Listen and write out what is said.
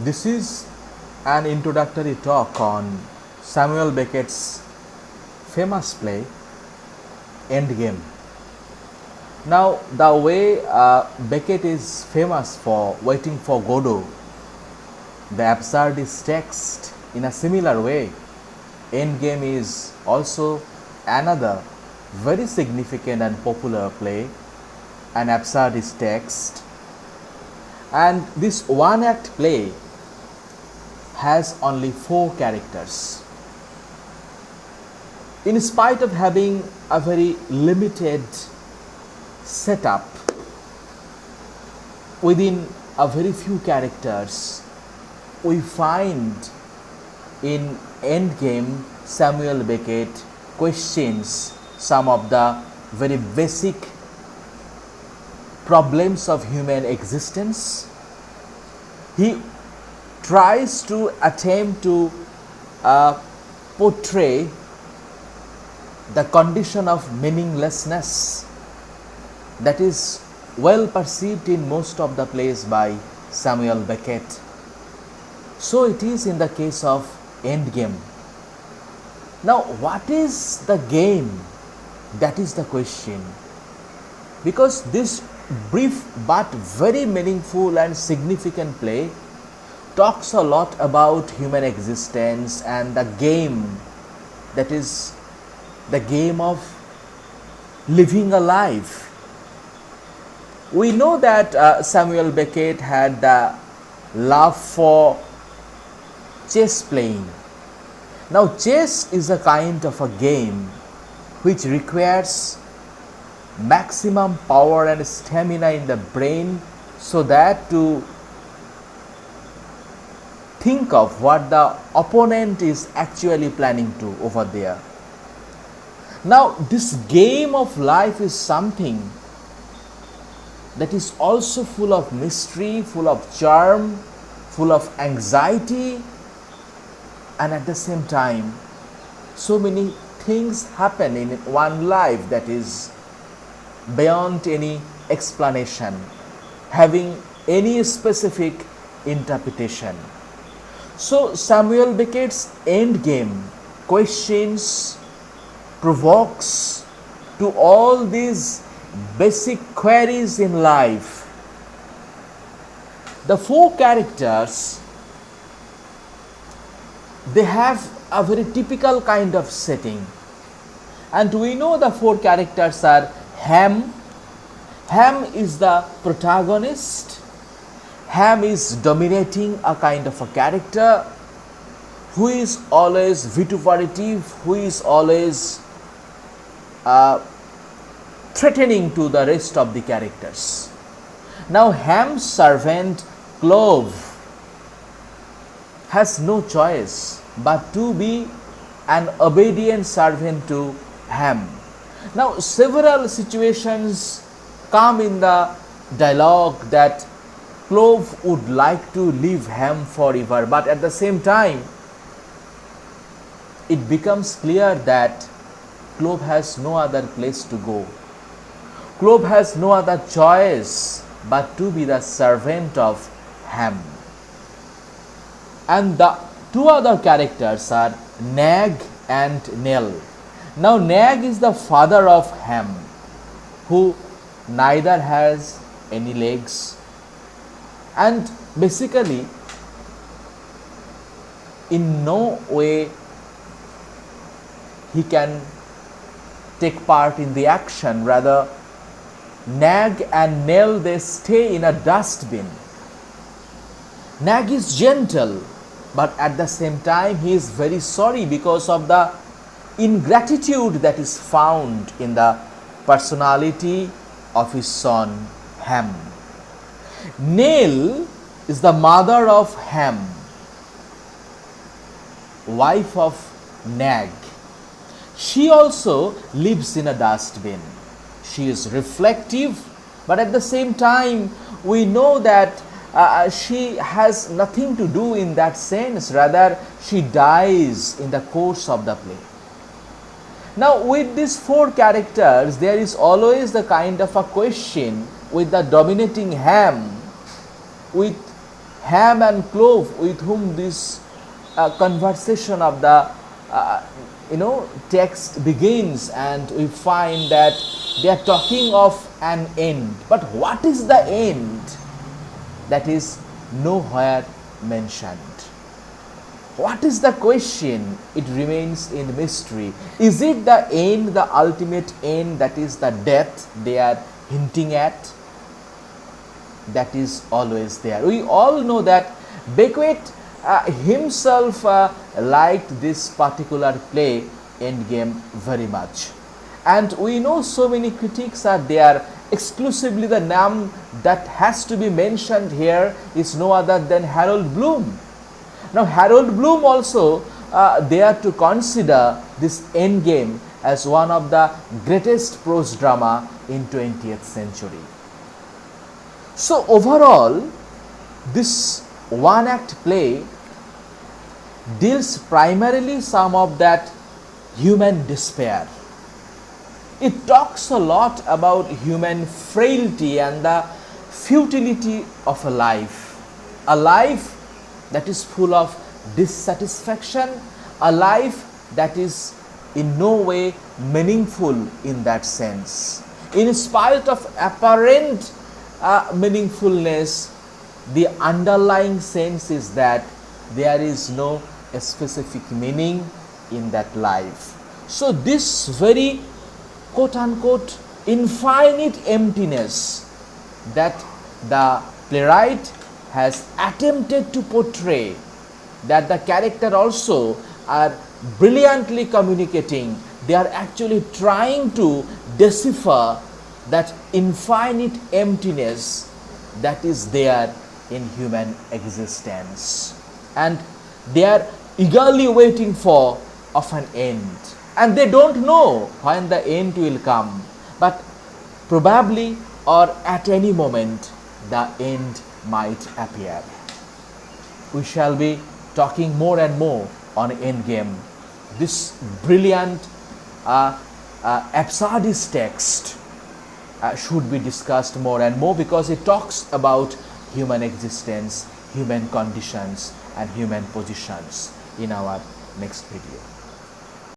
This is an introductory talk on Samuel Beckett's famous play Endgame. Now, the way Beckett is famous for Waiting for Godot, the absurdist text, in a similar way, Endgame is also another very significant and popular play, an absurdist text. And this one act play has only 4 characters. In spite of having a very limited setup, within a very few characters, we find in Endgame Samuel Beckett questions some of the very basic problems of human existence. He tries to attempt to portray the condition of meaninglessness that is well perceived in most of the plays by Samuel Beckett. So it is in the case of Endgame. Now, what is the game? That is the question. Because this brief but very meaningful and significant play talks a lot about human existence and the game, that is the game of living a life. We know that Samuel Beckett had the love for chess playing. Now, chess is a kind of a game which requires maximum power and stamina in the brain, so that to think of what the opponent is actually planning to over there. Now, this game of life is something that is also full of mystery, full of charm, full of anxiety, and at the same time, so many things happen in one life that is beyond any explanation, having any specific interpretation. So Samuel Beckett's Endgame questions, provokes to all these basic queries in life. The 4 characters, they have a very typical kind of setting, and we know the 4 characters are Ham. Ham is the protagonist. Ham is dominating a kind of a character who is always vituperative, who is always threatening to the rest of the characters. Now, Ham's servant Clove has no choice but to be an obedient servant to Ham. Now, several situations come in the dialogue that Clove would like to leave Ham forever, but at the same time, it becomes clear that Clove has no other place to go. Clove has no other choice but to be the servant of Ham. And the 2 other characters are Nag and Nell. Now, Nag is the father of Ham, who neither has any legs, and basically in no way he can take part in the action. Rather, Nag and Nell, they stay in a dustbin. Nag is gentle, but at the same time he is very sorry because of the ingratitude that is found in the personality of his son Ham. Nell is the mother of Ham, wife of Nag. She also lives in a dustbin. She is reflective, but at the same time we know that she has nothing to do in that sense. Rather, she dies in the course of the play. Now, with these 4 characters, there is always the kind of a question with the dominating Ham, with Ham and Clove, with whom this conversation of the text begins, and we find that they are talking of an end. But what is the end? That is nowhere mentioned. What is the question? It remains in mystery. Is it the end, the ultimate end, that is the death they are hinting at? That is always there. We all know that Beckett himself liked this particular play, Endgame, very much. And we know so many critics are there. Exclusively the name that has to be mentioned here is no other than Harold Bloom. Now Harold Bloom also there to consider this Endgame as one of the greatest prose drama in 20th century. So overall, this one act play deals primarily some of that human despair. It talks a lot about human frailty and the futility of a life that is full of dissatisfaction, a life that is in no way meaningful in that sense. In spite of apparent meaningfulness, the underlying sense is that there is no specific meaning in that life. So this very quote unquote infinite emptiness that the playwright has attempted to portray, that the character also are brilliantly communicating. They are actually trying to decipher that infinite emptiness that is there in human existence, and they are eagerly waiting for of an end, and they don't know when the end will come, but probably or at any moment the end might appear. We shall be talking more and more on Endgame, this brilliant absurdist text should be discussed more and more, because it talks about human existence, human conditions and human positions in our next video.